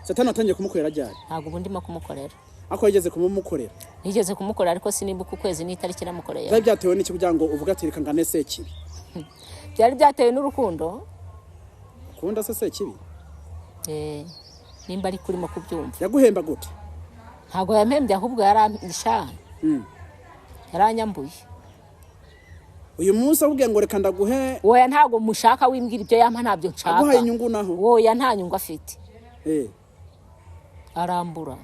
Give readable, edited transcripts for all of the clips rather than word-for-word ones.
Satani atangiye kumukorera ryari? Ntabwo ubundi mo kumukorera. Ako yigeze kumukorera? Nigeze kumukorera ariko sinimbuka ukwezi n'itariki namukoreye. Byari byatewe n'iki kugira ngo uvuga ati reka ngane Sekibi? Byari byatewe n'urukundo. Kunda se Sekibi? Nimba ari kurimo kubyumva. Yaguhemba gute? Ntabwo yampembye ahubwo yarandisha. Yaranyambuye. Uyu munsi ahubwiye ngo reka ndaguhe. Oya ntabwo mushaka wimbwira ibyo yampa ntabyo nshaka. Aguhaye inyungu naho? Oya nta nyungu afite. Arambura.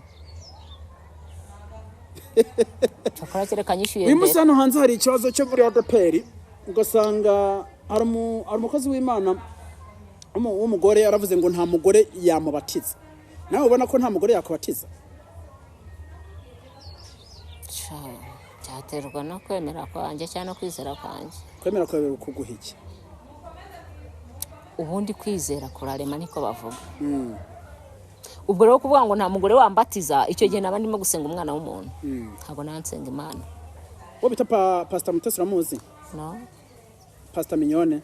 Chakora kereka nyishyuye. Uyu munsi hano hanze hari ikibazo cyo muri ADPR ugasanga ari umukozi w'Imana umugore aravuze ngo nta mugore yamubatiza. Nawe ubona ko nta mugore yakubatiza? Cyaterwa no kwemera kwanjye cyangwa kwizera kwanjye. Kwemera kwawe kuguha iki? Ubundi kwizera kurarema niko bavuga. Ubwo rero kuvuga ngo nta mugore wambatiza icyo gihe nabandi mo gusenga umwana w'umuntu. Ntabwo nansenga Imana. Wo bita Pastor Mutesi uramuzi? No. Pastor Mignone.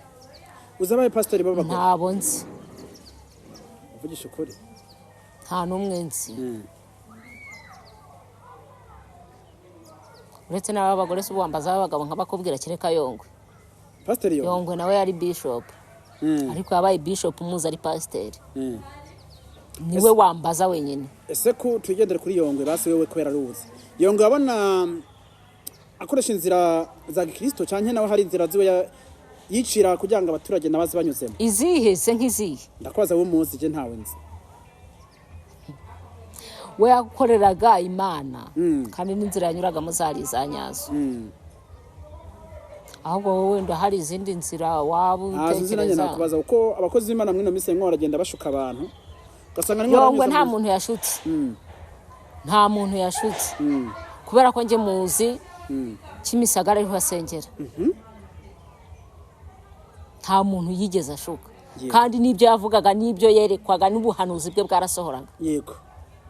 Uzabaye pastor baba bagore? Ntabwo nzi. Uvugisha ukuri? Nta n'umwe nzi. Uretse n'abagore se ubambaza abagabo nk'abakubwira kireka Yongwe. Pastor Yongwe nawe yari bishop. Ariko yabaye bishop umuzi ari pastor. Niwe wambaza wenyine. Ese ko tugendere kuri Yongwe basi wewe kwera ruzi. Yongwe abona akoresha inzira za Kristo cyane nawe hari inzira ziwe yicira kugira ngo abaturage nabazi banyuzemo. Izihe se nk'izihe? Ndakwaza wo muzi je ntawe nzi. We yakoreraga Imana kandi n'inzira yanyuraga mu zari zanyazo. Ahubwo wowe ndo hari izindi nzira waba utekereza. Nakubaza uko abakozi b'Imana mwino mise ngo baragenda bashuka abantu. Gasanga ni Yongwe nta muntu yashutse. Nta muntu yashutse. Kubera ko nje muzi Kimisagara ariho asengera. Nta muntu yigeze ashuka. Kandi nibyo yavugaga nibyo yerekwaga n'ubuhanuzi bwe bwarasohoraga. Yego.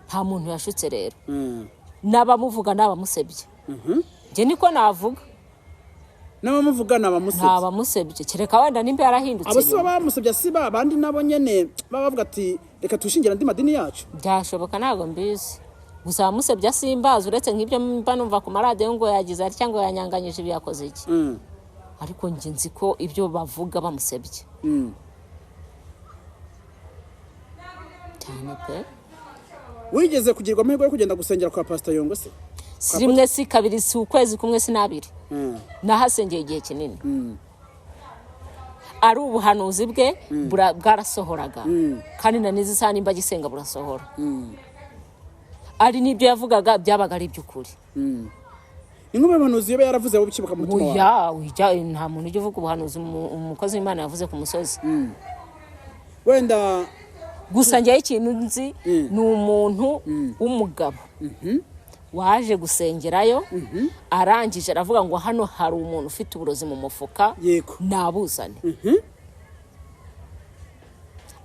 Nta muntu yashutse rero. Nabamuvuga nabamusebye. Je niko navuga. Nabamuvuga nabamusebye. Nabamusebye kereka wenda nimbe yarahindutse. Abasi bamusebye siba abandi nabo nyene babavuga ati reka tushingira ndi madini yacu. Byashoboka nago mbizi. Gusa bamusebye simbaza uretse nk'ibyo mba numva ku maradiyo ngo yagize ari cyangwa yanyanganyije ibyakoze iki. Ariko nje nzi ko ibyo bavuga bamusebye. Cyane pe. Wigeze kugirwa amahirwe yo kugenda gusengera kwa Pastor Yongwe se? Rimwe si kabiri si ukwezi kumwe si nabiri. Nahasengeye igihe kinini. Ari ubuhanuzi bwe bwarasohoraga. Kandi na nizi sana imba gisenga burasohora. Ari nibyo yavugaga byabaga ari by'ukuri. Ingube banuzi yaba yaravuze abo bikibuka mu mutima wawe. Nta muntu ujye uvuga ubuhanuzi umukozi w'Imana yavuze ku musozi. Wenda gusa ngiye ikintu nzi ni umuntu w'umugabo. Waje gusengerayo arangije aravuga ngo hano hari umuntu ufite uburozi mu mufuka nabuzane.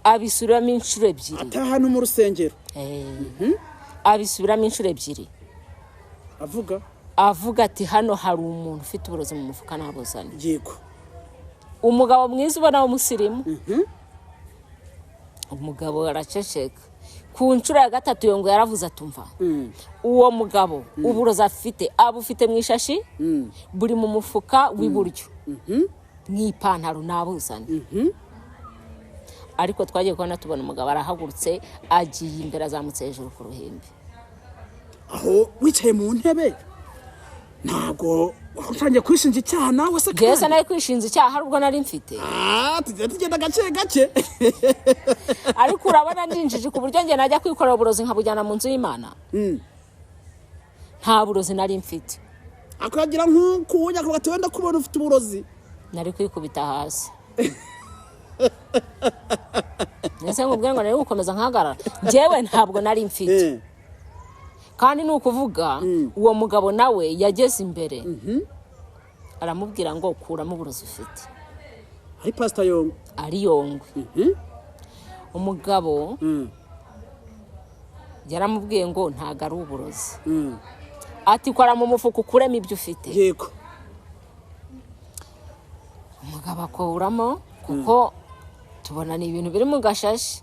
Abisubiramo inshuro ebyiri. Atahana mu rusengero. Abisubiramo inshuro ebyiri. Avuga ati hano hari umuntu ufite uburozi mu mufuka nabuzane. Yego. Umugabo mwiza ubona w'umusirimu. Umugabo araceceka. Ku nshuro ya gatatu Yongwe yaravuze atumva. Uwo mugabo uburozi afite abufite mu ishashi buri mu mufuka w'iburyo. N'ipantaro nabuzane. Ariko twagiye kubona tubona umugabo arahagurutse agiye imbere azamutse hejuru ku ruhimbi. Aho wicaye mu ntebe ntabwo utangiye kwishinja icyaha nawe se kandi. Gese naye kwishinja icyaha ubwo nari mfite. Tugenda gake. Ariko urabona ndinjije ku buryo nge najya kwikorera uburozi nkabujyana mu nzu y'Imana. Nta burozi nari mfite. Akagira nk'ukunya akabati wenda kubona ufite uburozi. Nari kwikubita hasi. Nese ngubwe ngo nari gukomeza nkahagarara. Jewe ntabwo nari mfite. Kandi nukuvuga uwo mugabo nawe yageze imbere. Aramubwira ngo kuramo uburozi ufite. Ari Pastor Yongwe. Ari Yongwe. Umugabo yaramubwiye ngo ntago ari uburozi. Ati kora mu mufuka ukuremo ibyo ufite. Yego. Umugabo akuramo kuko tubona ni ibintu biri mu gashashi.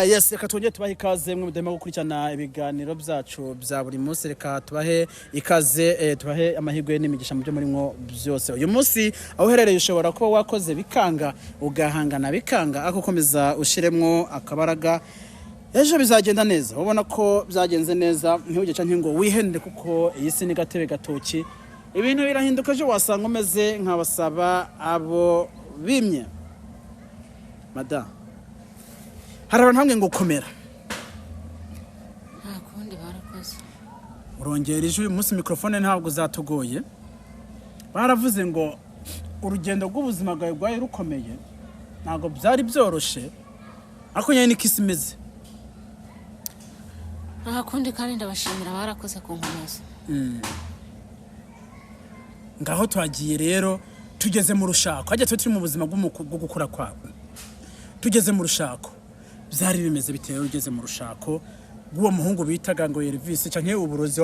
Yes, reka twongere tubahe ikaze mwe mudema gukurikirana ibiganiro byacu bya buri munsi. Reka tubahe ikaze, tubahe amahirwe n'imigisha mu byo murimo byose. Uyu munsi aho uherereye ushobora kuba wakoze bikanga ugahangana bikanga, ako komeza ushiremwo akabaraga, ejo bizagenda neza. Ubona ko byagenze neza, ntihujye canke ngo wihende, kuko iyi si ni gatebe gatoki, ibintu birahinduka. Ejo wasanga umeze nk'abasaba abo bimye. Madam, hari abantu hamwe ngo komera, nta kundi barakoze. urongera ijwi. Uyu munsi mikrofone ntabwo zatugoye. Baravuze ngo urugendo rw'ubuzima bwawe rwari rukomeye, ntabwo byari byoroshe, ariko nyine niko isi imeze. Nta kundi kandi ndabashimira barakoze ku nkomeza. Ngaho twagiye rero, tugeze mu rushako. Hajya turi mu buzima bwo gukura kwawe, tugeze mu rushako. Byari bimeze bitewe ugeze mu rushako bw'uwo muhungu bitaga ngo Elvis, canke uburozi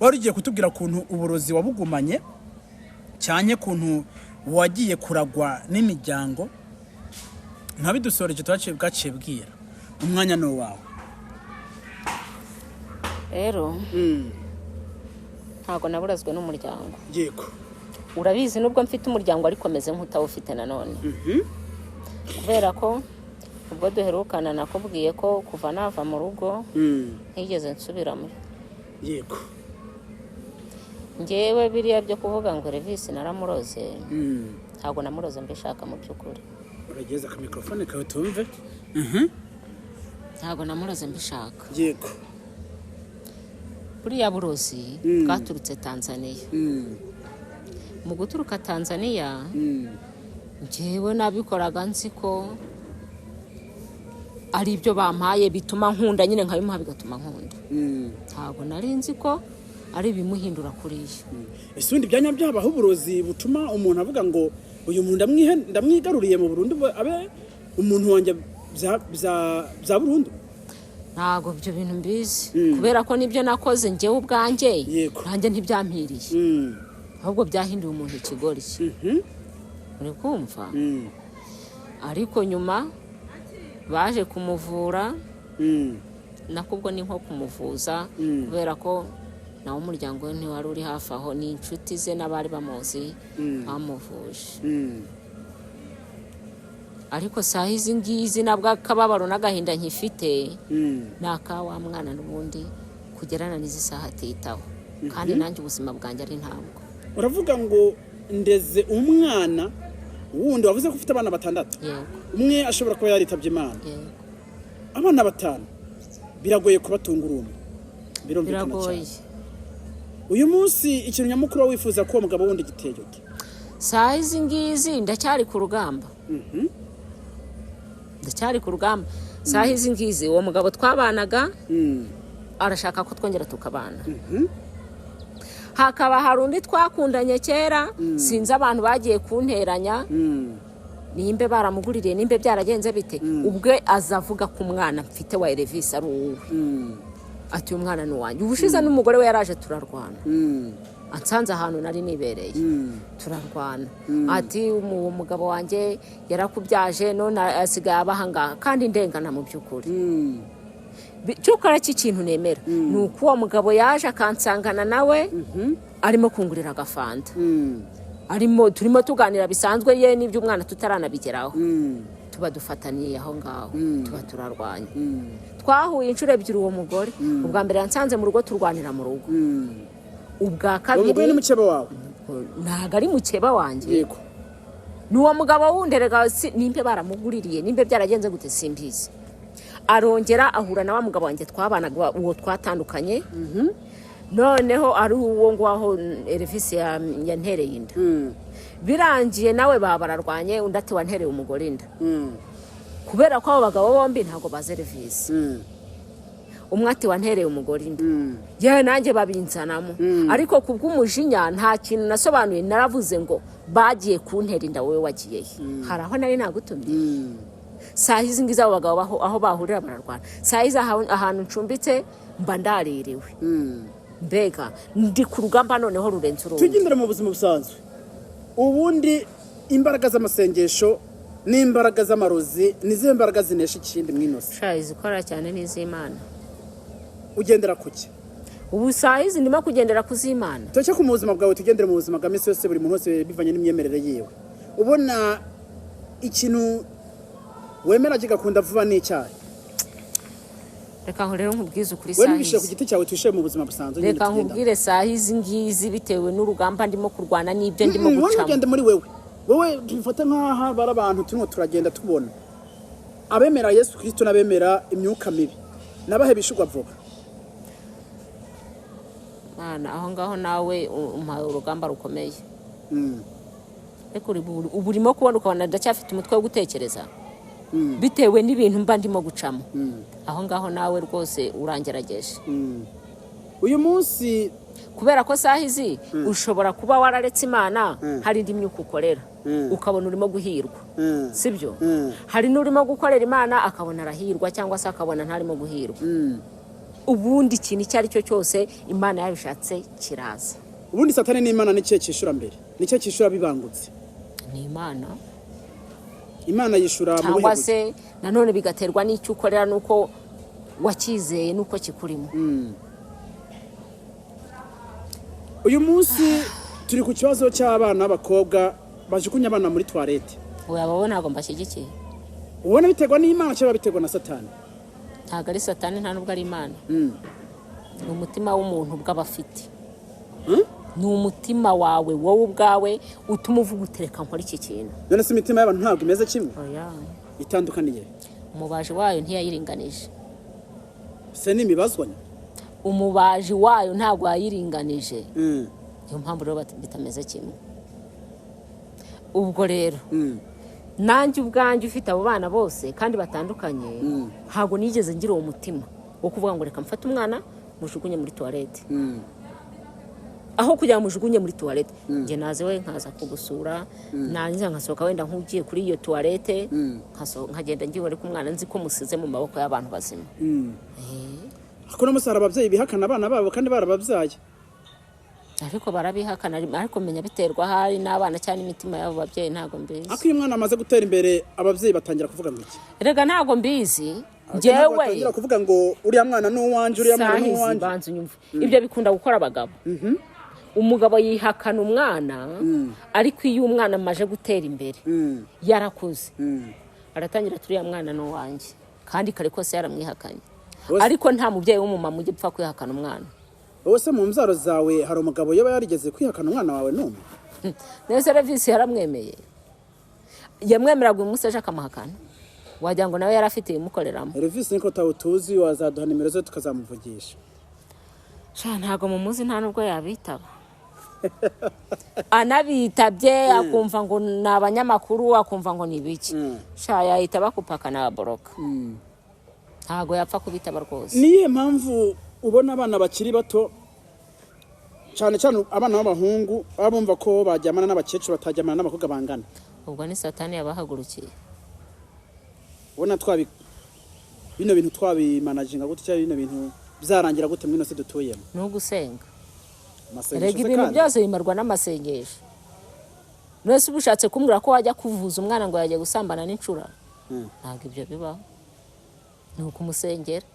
wari ugiye kutubwira kuntu uburozi wabugumanye, cyane kuntu wagiye kuragwa n'imiryango. Nkabidusoreje twaciye bwaciye bwira, umwanya no wawe. Rero ntago naburazwe n'umuryango. Yego, Urabizi nubwo mfite umuryango ariko meze nk'utawufite nanone. Kubera ko ubwo duherukana nakubwiye ko kuva nava mu rugo ntigeze nsubiramo. yego, Ngewe biriya byo kuvuga ngo Elvis naramuroze, ntago namuroze mbishaka mu by'ukuri. urageza ku mikrofone kawe tumve. Ntago namuroze mbishaka. Yego, Buriya burozi bwaturutse Tanzania. Mu guturuka Tanzania, ngewe nabikoraga nzi ko ari ibyo bampaye bituma nkunda, nyine nkabimuha bigatuma nkunda. Ntabwo nari nzi ko ari bimuhindura kuriya. ese undi byanya byabaho uburozi butuma umuntu avuga ngo uyu muntu ndamwigaruriye mu Burundi abe umuntu wanjye bya Burundi. Ntabwo ibyo bintu mbizi, kubera ko nibyo nakoze ngewe ubwanjye, nanjye ntibyampiriye, ahubwo byahinduye umuntu ikigori cye. Uri kumva? Ariko nyuma baje kumuvura, nakubwo ni nko kumuvuza, kubera ko nawe umuryango we ntiwari uri hafi aho, ni inshuti ze n'abari bamuzi bamuvuje. Ariko saa hizi ngizi nabwo akababaro n'agahinda nkifite, naka wa mwana n'ubundi kugerana n'izi saha atitaho, kandi nanjye ubuzima bwanjye ari ntabwo. Uravuga ngo ndeze umwana wundi, wavuze ko ufite abana 6. Yego. Umwe ashobora kuba yaritabye Imana. Yego. Abana 5 biragoye kubatunga urumwe, birumvikana Biragoye. cyane. Uyu munsi ikintu nyamukuru wifuza ko umugabo wundi giteye uti? Saa hizi ngizi ndacyari ku rugamba. Ndacyari ku rugamba. Saa hizi ngizi uwo mugabo twabanaga arashaka ko twongera tukabana. Hakaba hari undi twakundanye kera, sinzi abantu bagiye kunteranya, nimbe baramuguririye, nimbe byaragenze bite, ubwe azavuga ku mwana mfite wa Elvis ari uwe. Ati uyu mwana ni wanjye. Ubushize n'umugore we yaraje turarwana, ansanze ahantu nari nibereye, turarwana. Ati uwo mugabo wanjye yarakubyaje none asigaye abahanga, kandi ndengana mu by'ukuri. Cyokora cy'ikintu nemera nuko uwo mugabo yaje akansangana nawe, arimo kungurira agafanta, turimo tuganira bisanzwe, ye n'ibyo umwana tutaranabigeraho, tuba dufataniye aho ngaho, tuba turarwanya. Twahuye inshuro 2 uwo mugore, ubwa mbere yansanze mu rugo turwanira mu rugo, ubwa kabiri umugore ni mukeba wawe? Ntago ari mukeba wanjye. Yego. Ni uwo mugabo wunderega, nimbe baramuguririye, nimbe byaragenze gute simbizi. Arongera ahura na wa mugabo wanjye twabanaga, uwo twatandukanye. Noneho ari uwo ngwaho Elvis yantereye inda. Birangiye nawe babararwanye, undi ati wantereye umugore inda. Kubera ko abo bagabo bombi ntago baze Elvis. Umwe ati wantereye umugore inda. Yewe nanjye babinzanamo. Ariko kubw'umujinya nta kintu nasobanuye, naravuze ngo bagiye kuntera inda, wowe wagiye he? Hari aho nari nagutumye. Saa hizi ngiza abo bagabo aho bahurira bararwana. Saa hizi ahantu ncumbitse mba ndaririwe. Mbega ndi ku rugamba noneho rurenze urundi. Tugendera mu buzima busanzwe. Ubundi imbaraga z'amasengesho n'imbaraga z'amarozi nizihe mbaraga zinesha ikindi mwinose sha izikora cyane n'iz'Imana. ugendera kuki Ubu saa izi ndimo kugendera kuz'Imana. Toke ku buzima bwawe tugendere mu buzima bwa misi yose buri muntu wese bivanye n'imyemerere yiwe ubona ikintu wemera kigakunda vuba n'icyayi Reka aho rero nkubwize ukuri we saa nibishe ku izi. giti cyawe twishe mu buzima busanzwe Reka nkubwire saa izi ngizi bitewe n'urugamba ndimo kurwana n'ibyo ndimo gucamo. ugende muri wowe tufata nk'aha bari abantu turimo turagenda tubona abemera Yesu Kristo n'abemera imyuka mibi nabahe bishugwa vuba Mana aho ngaho nawe umpaye urugamba rukomeye. Reka ubu urimo kubona ukabona ndacyafite umutwe wo gutekereza bitewe n'ibintu mba ndimo gucamo. Aho ngaho nawe rwose urangerageje. uyu munsi Kubera ko saha izi ushobora kuba wararetse Imana hari indi myuka ukorera ukabona urimo guhirwa sibyo hari n'urimo gukorera Imana akabona arahirwa cyangwa se akabona ntarimo guhirwa ubundi ikintu icyo ari cyo cyose Imana yabishatse kiraza ubundi satani n'Imana nicyo cyishura mbere nicyo cyishura bibangutse ni Imana yishura mu cyangwa se nanone bigaterwa n'icyo ukorera nuko wakizeye nuko kikurimo. uyu munsi turi ku kibazo cy'abana b'abakobwa bajukunya abana muri toilette Oya babo ntabwo mbashyigikiye. ubona biterwa n'Imana cyangwa biterwa na satani Ntabwo ari satani nta nubwo ari Imana. Ni umutima w'umuntu bw'abafite. Ni umutima wawe wowe ubwawe utuma uvuga utereka nkora iki kintu. none se imitima y'abantu ntabwo imeze kimwe Oya. itandukaniye Umubaji wayo ntiyayiringanije. se n'imibazwanya Umubaji wayo ntabwo yayiringanije. Niyo mpamvu rero bitameze kimwe. Ubwo rero nanjye ubwanjye ufite abo bana bose kandi batandukanye ntabwo nigeze ngira uwo mutima wo kuvuga ngo reka mfate umwana mujugunye muri toilette. Aho kugira mujugunye muri toilette nge naze we nkaza kugusura nanjye nkasohoka wenda nk'ugiye kuri iyo toilette nkagenda ngiye ariko umwana nzi ko musize mu maboko y'abantu bazima. Ako no musara abavyeyi bihakana abana babo kandi barababyaye Ariko barabihakana ariko menya biterwa hari n'abana cyane imitima y'abo babyeyi ntago mbizi. Ako iyo umwana amaze gutera imbere abavyeyi batangira kuvuga ngo iki Erega ntago mbizi jewe batangira kuvuga ngo uriya mwana n'uwanje uriya mwana n'uwanje banze unyumva. Ibyo bikunda gukora abagabo. Umugabo yihakana umwana ariko iyo umwana amaje gutera imbere yarakuze aratangira turiya mwana n'uwanje kandi kare kose yaramwihakanye. Ariko nta mubyeyi w'umumama ujye upfa kwihakana umwana. Wowe se mu mzaro zawe hari umugabo yaba yarigeze kwihakana umwana wawe n'umwe Nese Revisi yaramwemeye yamwemeraga umunsi aje akamahakana wagira ngo nawe yarafite imukoreramo. Revisi niko tawutuzi wazaduha nimero zo tukazamuvugisha Sha ntago mu muzi nta nubwo yabitaba. Anabitabye akumva ngo nabanyamakuru akumva ngo nibiki. Sha yahita bakupaka na boroka. Ntago yapfa kubitaba rwose. Niye mpamvu ubona abana bakiri bato cyane cyane abana b'abahungu abumva ko bajyamana n'abakecuru batajyamana n'abakobwa bangana. Ubwo ni satani yabahagurukiye. Ubona bino bintu twabimanaginga gute cyangwa bino bintu byarangira gute mwino se dutuyemo no gusenga. Amasengesho ibintu byose bimarwa n'amasengesho. Nose ubushatse kumbwira ko wajya kuvuza umwana ngo yajye gusambana n'incura ntabwo ibyo bibaho. Ni ukumusengera.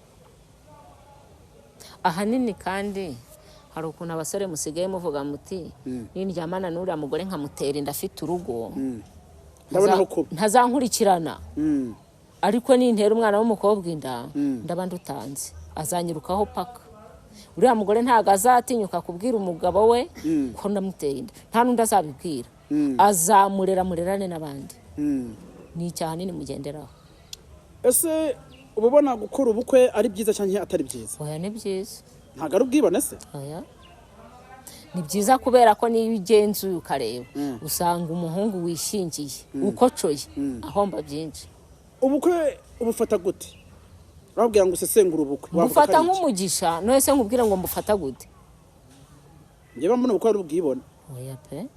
Ahanini kandi hari ukuntu abasore musigaye muvuga muti nindyamana n'uriya mugore nkamutera inda afite urugo ntazankurikirana ariko nintera umwana w'umukobwa inda ndaba ndutanze azanyirukaho paka. Uriya mugore ntago azatinyuka kubwira umugabo we ko ndamuteye inda nta nundi azabibwira azamurera murerane n'abandi. Ni icyaha nini mugenderaho. Ese ubona gukora ubukwe ari byiza cyangwa atari byiza? Oya ni byiza. Ntago ari ubwibone se? Oya ni byiza kubera ko niyo ugenzuye ukareba usanga umuhungu wishingiye ukocoye ahomba byinshi. Ubukwe ubufata gute? Urabwira ngo usesengura ubukwe bufata nk'umugisha no ese nkubwira ngo mbufata gute? Njye mbona ubukwe ari ubwibone. Oya pe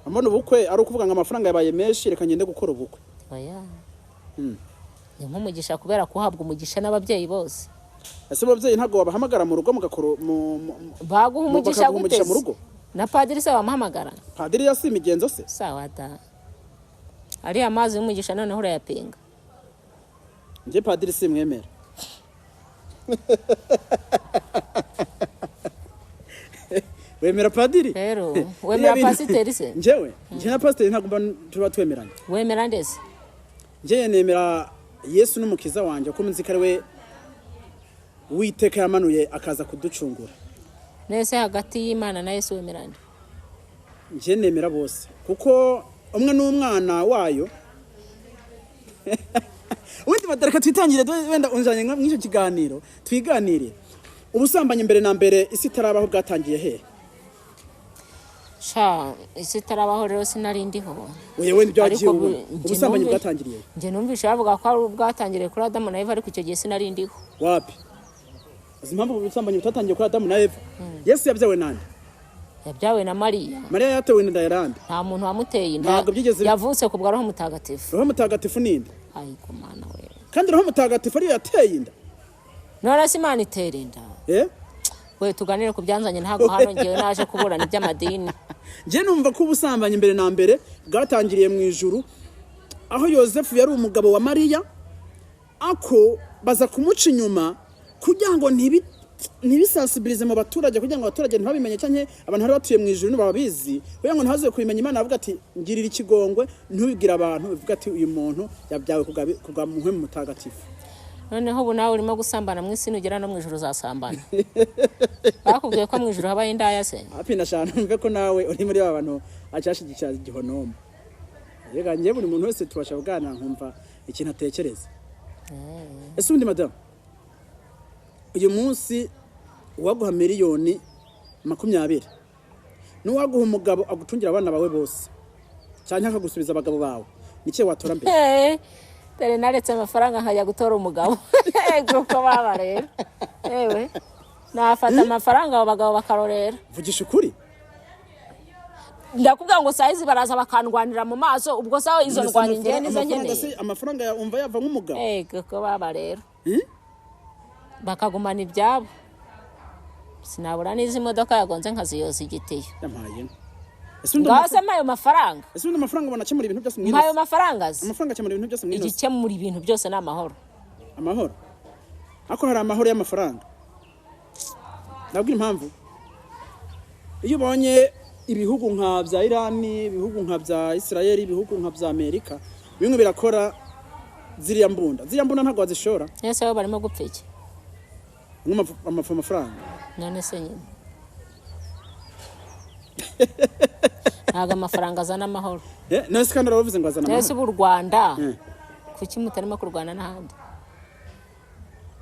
mbona ubukwe ari ukuvuga ngo amafaranga yabaye menshi reka ngende gukora ubukwe. Oya ni nk'umugisha kubera ko uhabwa umugisha n'ababyeyi bose. Ese ababyeyi ntago babahamagara mu rugo mugakora baguha umugisha gute mu rugo? Na padiri se wamuhamagara? Padiri yasi imigenzo se? Sawa da. ariya mazi y'umugisha noneho urayapenga. nje padiri simwemera. Wemera padiri? Rero wemera pasiteri se? Nje na pasiteri ntabwo mba tuba twemeranye. Wemera ndese? Nje nemera Yesu n'umukiza wanje ko munzi kare we witeka yamanuye akaza kuducungura. Nese hagati y'Imana na Yesu wemera nde? Nje nemera bose kuko umwe n'umwana wayo. Ubundi badareka twitangire wenda unjanye nk'icyo kiganiro twiganire. Ubusambanye mbere na mbere isi tarabaho bwatangiye he? Sha isi tarabaho rero sinarindiko. Wewe byagiye ubusambanye bwatangiriye. Nje numvisha bavuga ko ari ubwatangiriye kuri Adamu na Eva ariko icyo gihe sinarindiko. Wapi? Azimpamvu ubusambanye butatangiye kuri Adamu na Eva. Yesu yabyawe nande? Yabyawe na Mariya. Mariya yatewe inda yarande. Nta muntu wamuteye inda. Yavutse ku bwa Roho Mutagatifu. Roho Mutagatifu ninde? Ariko mana we. Kandi Roho Mutagatifu ari yateye inda. Nora si Imana itera inda. We tuganire ku byanzanye ntago hano ngewe naje kuburana iby'amadini. Je numva ko ubusambanye mbere na mbere bwatangiriye mu ijuru aho Yosefu yari umugabo wa Mariya ako baza kumuca inyuma kugira ngo ntibisasibirize mu baturage kugira ngo abaturage ntibabimenye cyane abantu hari batuye mu ijuru n'ababizi kugira ngo ntaze kubimenya Imana avuga ati ngirira ikigongwe ntubibwira abantu bivuga ati uyu muntu yabyawe kugwa mu Muhemu Mutagatifu. Noneho ubu nawe urimo gusambana mu isi nugera no mu ijuru uzasambana. Bakubwiye ko mu ijuru habaye indaya se? Hapi nashana mve ko nawe uri muri abantu acashigikira igihonomo. Yega ngiye buri muntu wese tubasha bwana nkumva ikintu atekereza. Ese undi madam uyu munsi uwaguha miliyoni 20 n'uwaguha umugabo agutungira abana bawe bose cyane akagusubiza abagabo bawe nike watora mbere? Dere naretse amafaranga nkajya gutora umugabo. Kuko baba rero. Ewe. Nafata amafaranga abagabo bakarorera. Vugisha ukuri. Ndakubwira ngo saizi baraza bakandwanira mu maso ubwo saho izo ndwanya ngiye nizo nkeneye. Amafaranga ya umva yava nk'umugabo. Kuko baba rero. Bakagumana ibyabo. Sinabura n'izi modoka yagonze nkaziyoza igitiyo. Yamaye. Ngase mayo mafaranga. Ese undi amafaranga banakemura ibintu byose mwino. Mayo mafaranga. Amafaranga akemura ibintu byose mwino. Igikemura ibintu byose n'amahoro. Amahoro. Ako hari amahoro y'amafaranga. Nabwira impamvu. Iyo ubonye ibihugu nka bya Iran, ibihugu nka bya Israel, ibihugu nka bya Amerika, bimwe birakora ziriya mbunda. Ziriya mbunda ntago bazishora. Ese abo barimo gupfa iki? Amafaranga. None se nyine. Ntago amafaranga azana amahoro. Nese kandi aravuze ngo azana amahoro. Nese u Rwanda kuki mutarimo kurwana n'ahandi?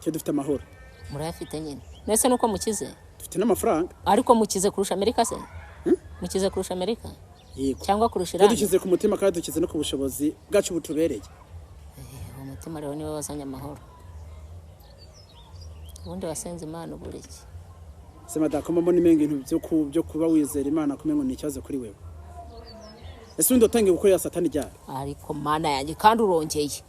Cyo dufite amahoro. Murayafite nyine. Nese nuko mukize? Dufite n'amafaranga. Ariko mukize kurusha Amerika se? Mukize kurusha Amerika? Yego. Cyangwa kurusha Iran? Dukize ku mutima kandi dukize no ku bushobozi bwacu butubereye. Umutima rero niwe wazanye amahoro. Ubundi wasenze Imana uburiki. Sema dakoma mbona ibintu byo kuba wizera Imana kumengo ni cyazo kuri wewe. Ese undi utangiye gukorera Satani ryari? Ariko Mana yanjye kandi urongeye.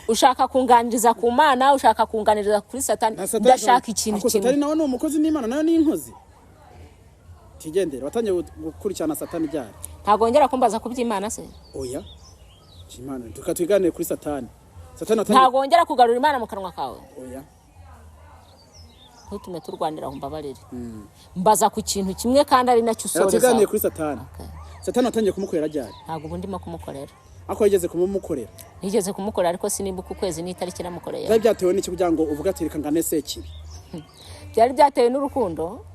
Ushaka kunganiriza ku Mana, ushaka kunganiriza kuri Satani. Ndashaka ikintu kimwe. Satani nawe ni umukozi n'Imana nayo ni inkozi. Tigendera watangiye gukurikirana Satani ryari? Ntagongera kumbaza ku by'Imana se? Oya. Imana tukatwiganire kuri Satani. Satani watangiye ntagongera kugarura Imana mu kanwa kawe. Oya. Ntutume turwanira humbabarire. Mbaza ku kintu kimwe kandi ari nacyo usoreza. Tuganire kuri Satani. Satani watangiye kumukorera ryari? Ntago ubundi mo kumukorera. Ako yigeze kumukorera. Nigeze kumukorera ariko sinimbuka ukwezi n'itariki namukoreye. Byari byatewe n'iki kugira ngo uvuga ati reka ngane se kibi. Byari byatewe n'urukundo.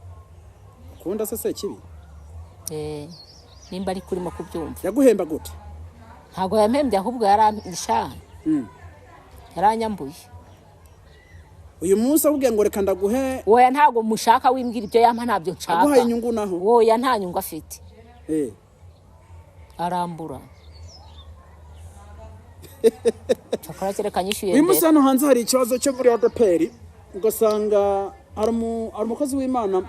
Kunda se kibi? Nimba ari kurimo kubyumva. Yaguhemba gute? Ntago yampembye ahubwo yarandisha. Yaranyambuye. Uyu munsi ahubwo ngo reka ndaguhe. Oya ntago mushaka wimbwira ibyo yampa ntabyo nshaka. Aguhaye inyungu naho. Oya nta nyungu afite. Arambura. Chakara kereka nyishuye. Uyu munsi hano hanze hari ikibazo cyo muri ADPR ugasanga ari umukozi w'Imana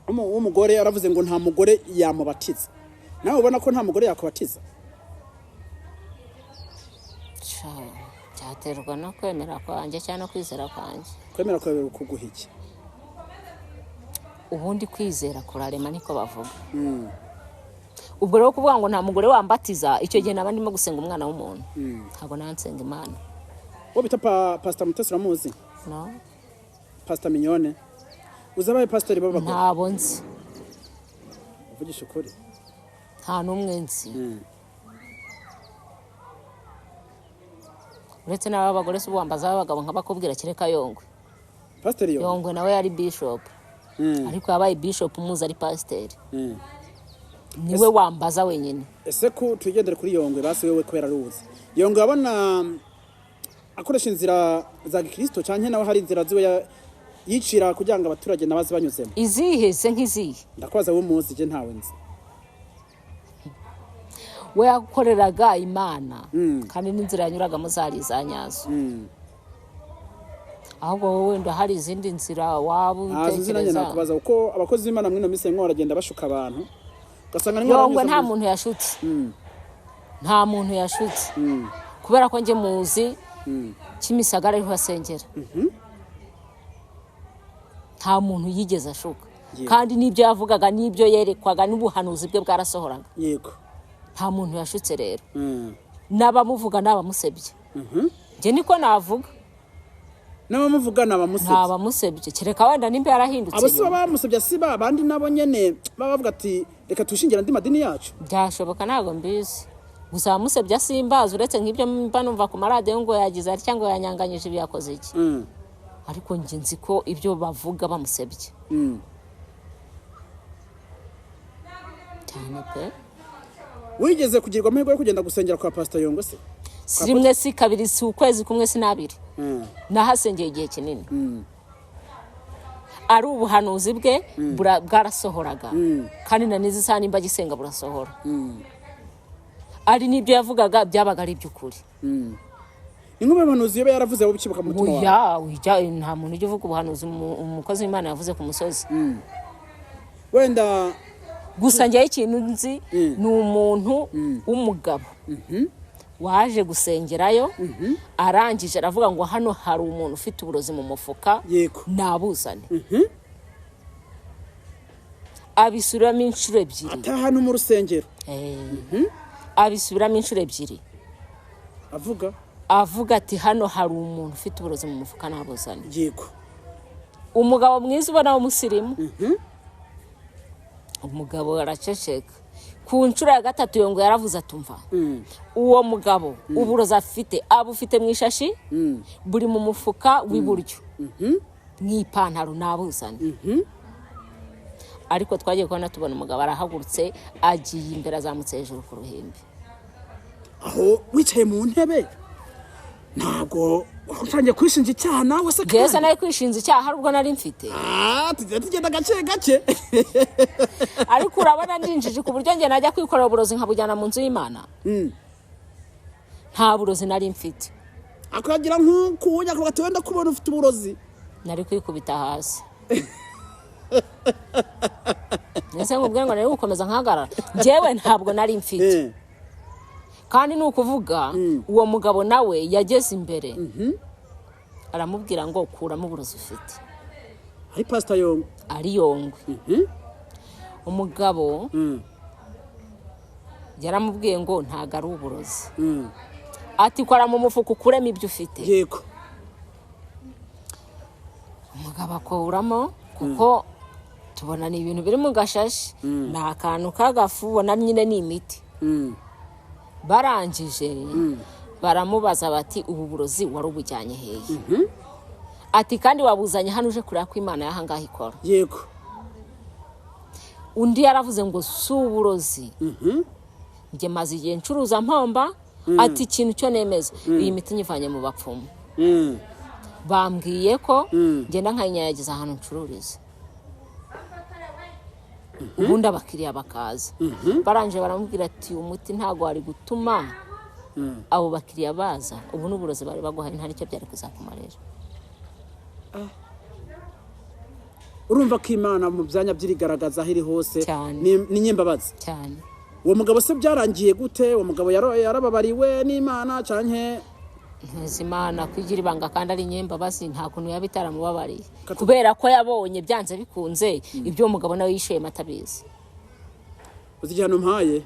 umugore aravuze ngo nta mugore yamubatiza. Nawe ubona ko nta mugore yakubatiza? Cyaterwa no kwemera kwanjye cyane kwizera kwanjye. Kwemera kwawe kuguha iki? Ubundi kwizera kurarema niko bavuga. ubwo rero kuvuga ngo nta mugore wambatiza icyo gihe naba ndimo gusenga umwana w'umuntu ntabwo nansenga Imana. Wo bita Pastor Mutesi uramuzi? No. Pastor Mignone uzabaye pastor baba Ntabo nzi. uvugisha ukuri Nta n'umwe nzi. Uretse n'aba bagore se ubambaza abagabo nk'abakubwira kireka Yongwe. Pastor Yongwe nawe yari bishop. Ariko yabaye bishop umuzi ari pastor. Niwe wambaza wenyine. Ese ko tugendere kuri Yongwe basi wewe kwera ruzi. Yongwe abona akoresha inzira za Gikristo cyane nawe hari inzira ziwe yicira kugira ngo abaturage nabazi banyuzemo. Izihe se nk'izihe? Ndakwaza wo muzi je ntawe nzi. We yakoreraga Imana kandi n'inzira yanyuragamo zari zanyazo. Ahubwo wowe ndo hari izindi nzira waba utekereza. Nakubaza uko abakozi b'Imana mwino mise ngo baragenda bashuka abantu. Gasanga Yongwe nta muntu yashutse. Nta muntu yashutse. Kubera ko nje muzi Kimisagara ariho asengera. Nta muntu yigeze ashuka. Kandi nibyo yavugaga nibyo yerekwaga n'ubuhanuzi bwe bwarasohoraga. Yego. Nta muntu yashutse rero. N'abamuvuga n'abamusebye. Je niko navuga. N'abamuvuga n'abamusebye. N'abamusebye. Kereka wenda nimba yarahindutse. Abasi bamusebye siba abandi nabo nyene babavuga ati reka tushingira ndi madini yacu. Byashoboka ntago mbizi. Gusa amusebye simbaza uretse nk'ibyo mba numva ku maradiyo ngo yagize ari cyangwa yanyanganyije ibyakoze iki. Ariko nje nzi ko ibyo bavuga bamusebye. Cyane pe. Wigeze kugirwa amahirwe yo kugenda gusengera kwa Pastor Yongwe se? Si rimwe si kabiri si ukwezi kumwe si nabiri. Nahasengeye igihe kinini. Ari ubuhanuzi bwe bwarasohoraga. Kandi na nizi sana imba gisenga burasohora. Ari nibyo yavugaga byabaga ari by'ukuri. Ingube bahanuzi yaba yaravuze abo bikibuka mu mutima wawe. Nta muntu ujye uvuga ubuhanuzi umukozi w'Imana yavuze ku musozi. Wenda gusa njye ikintu nzi ni umuntu w'umugabo. Waje gusengerayo arangije aravuga ngo hano hari umuntu ufite uburozi mu mufuka nabuzane. Abisubiramo inshuro ebyiri. Atahano mu rusengero. Abisubiramo inshuro ebyiri. Avuga ati hano hari umuntu ufite uburozi mu mufuka nabuzane. Yego. Umugabo mwiza ubona w'umusirimu. Umugabo araceceka. Ku nshuro ya gatatu Yongwe yaravuze atumva. Uwo mugabo uburozi afite abufite mu ishashi buri mu mufuka w'iburyo. N'ipantaro nabuzane. Ariko twagiye kubona tubona umugabo arahagurutse agiye imbere azamutse hejuru ku ruhimbi. Aho wicaye mu ntebe ntabwo utangiye kwishinja icyaha nawe se. Yesa naye kwishinja icyaha hari ubwo nari mfite. Tugenda gake. Ariko urabona ndinjije ku buryo nge najya kwikorera uburozi nkabujyana mu nzu y'Imana. Nta burozi nari mfite. Akagira nk'ukunya ko gatwenda kubona ufite uburozi. Nari kwikubita hasi. Nese ngubwe ngo nari gukomeza nkahagarara. Njyewe ntabwo nari mfite. Kandi nukuvuga uwo mugabo nawe yageze imbere. Aramubwira ngo kuramo uburozi ufite. Ari Pastor Yongwe. Ari Yongwe. Umugabo yaramubwiye ngo ntago ari uburozi. Ati kora mu mufuka ukuremo ibyo ufite. Yego. Umugabo akuramo kuko tubona ni ibintu biri mu gashashi. Na akantu kagafu ubona nyine ni imiti. Barangije baramubaza bati ubu burozi wari ubujyanye hehe. Ati kandi wabuzanye hano uje kureba ko Imana yahangaha ikora. Yego. Undi yaravuze ngo si uburozi. Nge maze igihe ncuruza mpomba. Ati ikintu cyo nemeza iyi miti nyivanye mu bapfumu. Bambwiye ko ngenda nkayinyagiza ahantu ncururiza. Ubundi abakiriya bakaza. Baranje baramubwira ati umuti ntago ari gutuma abo bakiriya baza. Ubu n'uburozi bari baguhaye nta nicyo byari kuzakumarira. Urumva ko Imana mu byanya byirigaragaza hiri hose ni nyembabazi cyane. Uwo mugabo se byarangiye gute? Uwo mugabo yarababariwe n'Imana canke Imana kwigira ibanga kandi ari nyembabazi nta kuntu yabitaramubabariye kubera ko yabonye byanze bikunze ibyo umugabo nawe yishoye matabizi. uzi igihano mpaye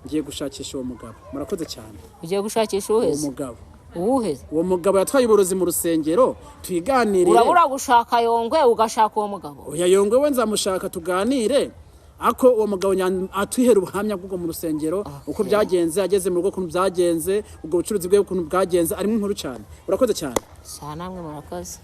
ngiye gushakisha uwo mugabo murakoze cyane ugiye gushakisha uwo uwuheze mugabo uwuheze uwo mugabo yatwaye uburozi mu rusengero tuyiganirire urabura gushaka Yongwe ugashaka uwo mugabo oya Yongwe we nzamushaka tuganire ako uwo mugabo atwihera ubuhamya bw'ubwo mu rusengero uko byagenze ageze mu rugo ukuntu byagenze ubwo bucuruzi bwe ukuntu bwagenze arimo inkuru cyane urakoze cyane namwe murakoze